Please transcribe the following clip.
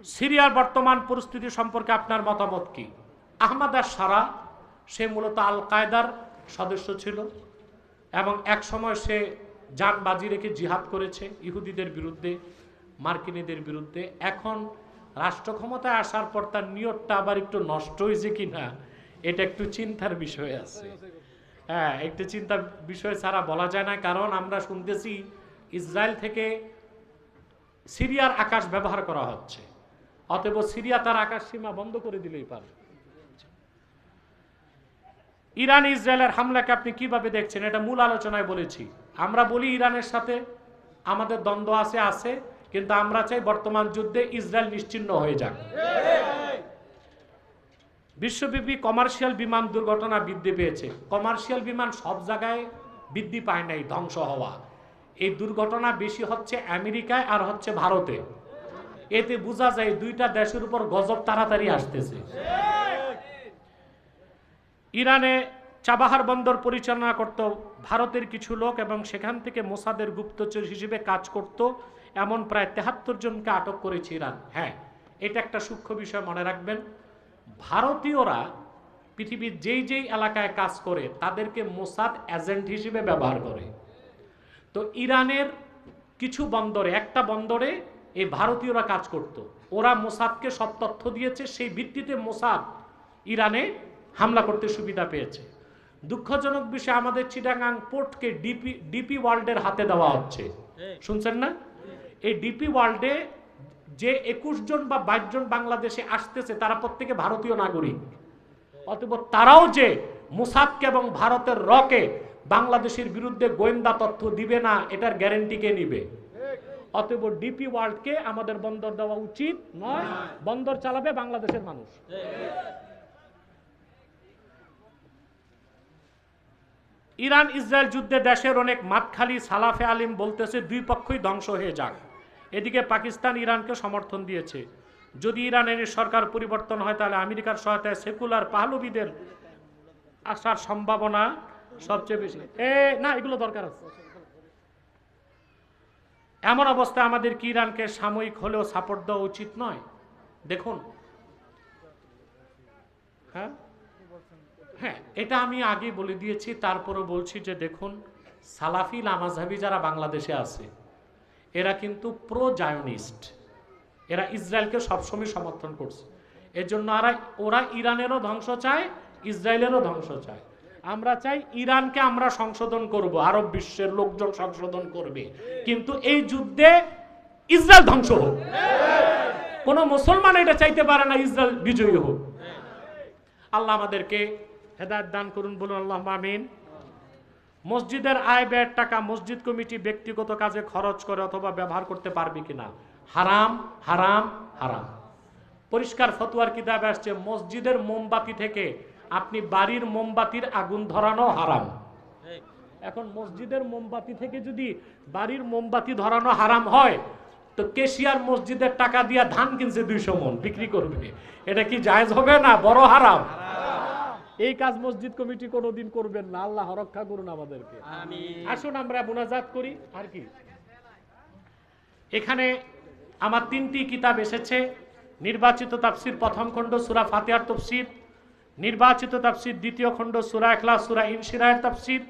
সিরিয়ার বর্তমান পরিস্থিতি সম্পর্কে আপনার মতামত কি? আহমদ আশ-শারা সে মূলত আল কায়দার সদস্য ছিল এবং এক সময় সে জান বাজি রেখে জিহাদ করেছে ইহুদিদের বিরুদ্ধে, মার্কিনীদের বিরুদ্ধে। এখন রাষ্ট্র ক্ষমতায় আসার পর তার নিয়তটা আবার একটু নষ্ট হয়েছে কিনা এটা একটু চিন্তার বিষয় আছে। হ্যাঁ, একটু চিন্তার বিষয় ছাড়া বলা যায় না, কারণ আমরা শুনতেছি ইসরায়েল থেকে সিরিয়ার আকাশ ব্যবহার করা হচ্ছে, অতএব সিরিয়া তার আকাশ সীমা বন্ধ করে দিলেই পারে। ইরান ইসরায়েলের হামলাকে আপনি কিভাবে দেখছেন? এটা মূল আলোচনায় বলেছি। আমরা বলি ইরানের সাথে আমাদের দ্বন্দ্ব আছে, কিন্তু আমরা চাই বর্তমান যুদ্ধে ইসরায়েল নিশ্চিহ্ন হয়ে যাক। বিশ্বব্যাপী কমার্শিয়াল বিমান দুর্ঘটনা বৃদ্ধি পেয়েছে। কমার্শিয়াল বিমান সব জায়গায় বৃদ্ধি পায় নাই, ধ্বংস হওয়া। এই দুর্ঘটনা বেশি হচ্ছে আমেরিকায় আর হচ্ছে ভারতে। এতে বোঝা যায় দুইটা দেশের উপর গজব তাড়াতাড়ি আসতেছে। ইরানে চাবাহার বন্দর পরিচালনা করত ভারতের কিছু লোক এবং সেখান থেকে মোসাদের গুপ্তচর হিসেবে কাজ করত এমন প্রায় ৭৩ জনকে আটক করেছে ইরান। হ্যাঁ, এটা একটা সূক্ষ্ম বিষয় মনে রাখবেন। ভারতীয়রা পৃথিবীর যেই যেই এলাকায় কাজ করে তাদেরকে মোসাদ এজেন্ট হিসেবে ব্যবহার করে। তো ইরানের কিছু বন্দরে, একটা বন্দরে এই ভারতীয়রা কাজ করত, ওরা মোসাদকে সব তথ্য দিয়েছে, সেই ভিত্তিতে মোসাদ ইরানে হামলা করতে সুবিধা পেয়েছে। দুঃখজনক বিষয়, আমাদের চিটাগাং পোর্টকে ডিপি ওয়ার্ল্ডের হাতে দেওয়া হচ্ছে, শুনছেন না? এই ডিপি ওয়ার্ল্ডে যে 21 জন বা 22 জন বাংলাদেশে আসতেছে তারা প্রত্যেকে ভারতীয় নাগরিক। অতএব তারাও যে মোসাদকে এবং ভারতের রকে বাংলাদেশের বিরুদ্ধে গোয়েন্দা তথ্য দিবে না, এটার গ্যারেন্টি কে নিবে? অতএব ডিপি ওয়ার্ল্ডকে আমাদের বন্দর দেওয়া উচিত নয়, বন্দর চালাবে বাংলাদেশের মানুষ। ইরান ইসরায়েল যুদ্ধে দেশের অনেক মাতখালি সালাফে আলিম বলতেছে দুই পক্ষই ধ্বংস হয়ে যাক। এদিকে পাকিস্তান ইরানকে সমর্থন দিয়েছে। যদি ইরানের সরকার পরিবর্তন হয় তাহলে আমেরিকার সহায়তায় সেকুলার পাহলবিদের আসার সম্ভাবনা সবচেয়ে বেশি। না, এগুলো দরকার আছে। এমন অবস্থায় আমাদের কি ইরানকে সাময়িক হলেও সাপোর্ট দেওয়া উচিত নয়? দেখুন, হ্যাঁ, এটা আমি আগে বলে দিয়েছি, তারপরে বলছি যে দেখুন, সালাফি লামাজহাবি যারা বাংলাদেশে আছে এরা কিন্তু প্রো জায়নিস্ট, এরা ইসরায়েলকে সবসময় সমর্থন করছে। এর জন্য ওরা ইরানেরও ধ্বংস চায়, ইসরায়েলেরও ধ্বংস চায়। আমরা চাই ইরানকে আমরা সংশোধন করব, আরব বিশ্বের লোকজন সংশোধন করবে, কিন্তু এই যুদ্ধে ইসরায়েল ধ্বংস হোক। কোন মুসলমান এটা চাইতে পারে না ইসরায়েল বিজয়ী হোক। আল্লাহ আমাদেরকে হেদায়েত দান করুন, বলুন আল্লাহুম্মা আমিন। মসজিদের আয় ব্যয়ের টাকা মসজিদ কমিটি ব্যক্তিগত কাজে খরচ করে অথবা ব্যবহার করতে পারবে কিনা? হারাম, হারাম, হারাম। পরিষ্কার ফতোয়ার কিতাবে আসছে মসজিদের মোমবাতি থেকে আপনি বাড়ির মোমবাতির আগুন ধরানো হারাম। এখন মসজিদের মোমবাতি থেকে যদি বাড়ির মোমবাতি ধরানো হারাম হয়, তো কেশিয়ার মসজিদের টাকা দিয়া ধান কিনছে 200 মণ বিক্রি করবে, এটা কি জায়েজ হবে না? বড় হারাম। এই কাজ মসজিদ কমিটি কোনোদিন করবেন না। আল্লাহ রক্ষা করুন আমাদেরকে। আসুন আমরা মুনাজাত করি। আর কি, এখানে আমার 3টি কিতাব এসেছে। নির্বাচিত তাফসির প্রথম খণ্ড সূরা ফাতিহার তাফসির, নির্বাচিত তাফসির দ্বিতীয় খণ্ড সূরা ইখলাস, সূরা ইনশিরাহের তাফসির,